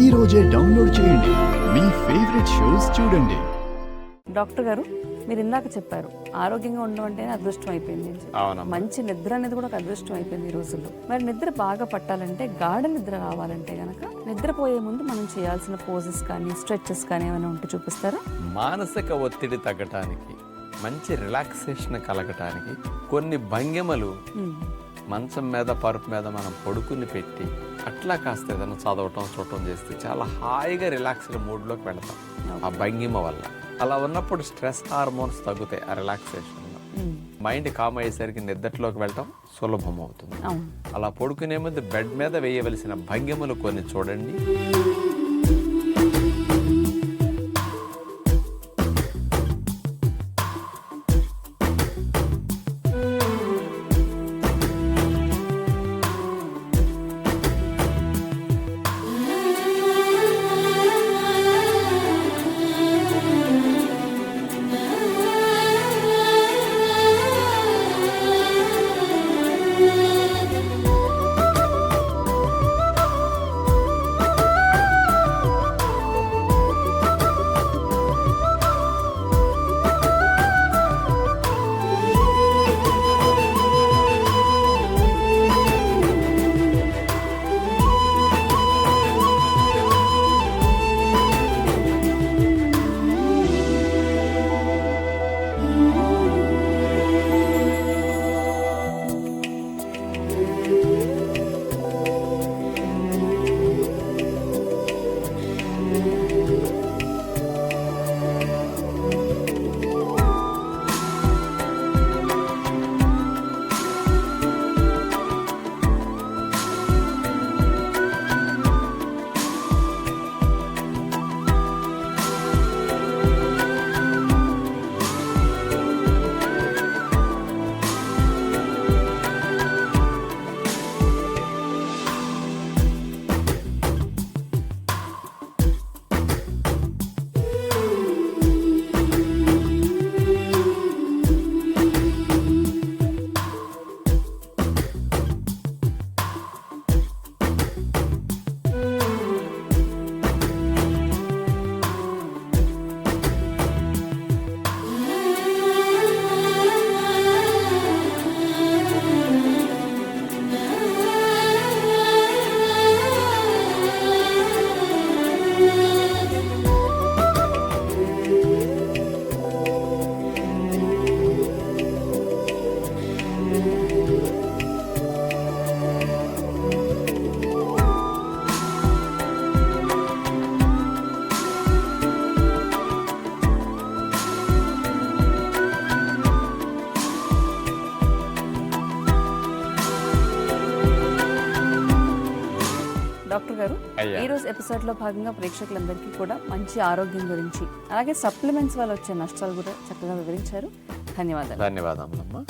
ఈ రోజే డౌన్లోడ్ చేయండి, మీ ఫేవరెట్ షోస్ చూడండి. డాక్టర్ గారు, మీరు ఇందాక చెప్పారు ఆరోగ్యంగా ఉండడం అంటేనే అదృష్టం అయిపోయింది. మంచి నిద్ర అనేది కూడా ఒక అదృష్టం అయిపోయింది ఈ రోజుల్లో. మరి నిద్ర బాగా పట్టాలంటే, గాఢ నిద్ర రావాలంటే గనక నిద్రపోయే ముందు మనం చేయాల్సిన పోజెస్ కానీ స్ట్రెచెస్ కానీ ఏమైనా ఉంటే చూపిస్తారా? మానసిక ఒత్తిడి తగ్గటానికి, మంచి రిలాక్సేషన్ కలగటానికి కొన్ని భంగిమలు మంచం మీద పరుపు మీద మనం పడుకుని పెట్టి అట్లా కాస్త ఏదైనా చదవటం చూడటం చేస్తే చాలా హాయిగా రిలాక్స్డ్ మూడ్లోకి వెళతాం ఆ భంగిమ వల్ల. అలా ఉన్నప్పుడు స్ట్రెస్ హార్మోన్స్ తగ్గుతాయి. ఆ రిలాక్సేషన్ మైండ్ కామ్ అయ్యేసరికి నిద్రలోకి వెళ్ళటం సులభం అవుతుంది. అలా పడుకునే ముందు బెడ్ మీద వేయవలసిన భంగిమలు కొన్ని చూడండి. డాక్టర్ గారు, ఈ రోజు ఎపిసోడ్ లో భాగంగా ప్రేక్షకులందరికీ కూడా మంచి ఆరోగ్యం గురించి, అలాగే సప్లిమెంట్స్ వల్ల వచ్చే నష్టాలు కూడా చక్కగా వివరించారు. ధన్యవాదాలు. ధన్యవాదాలు.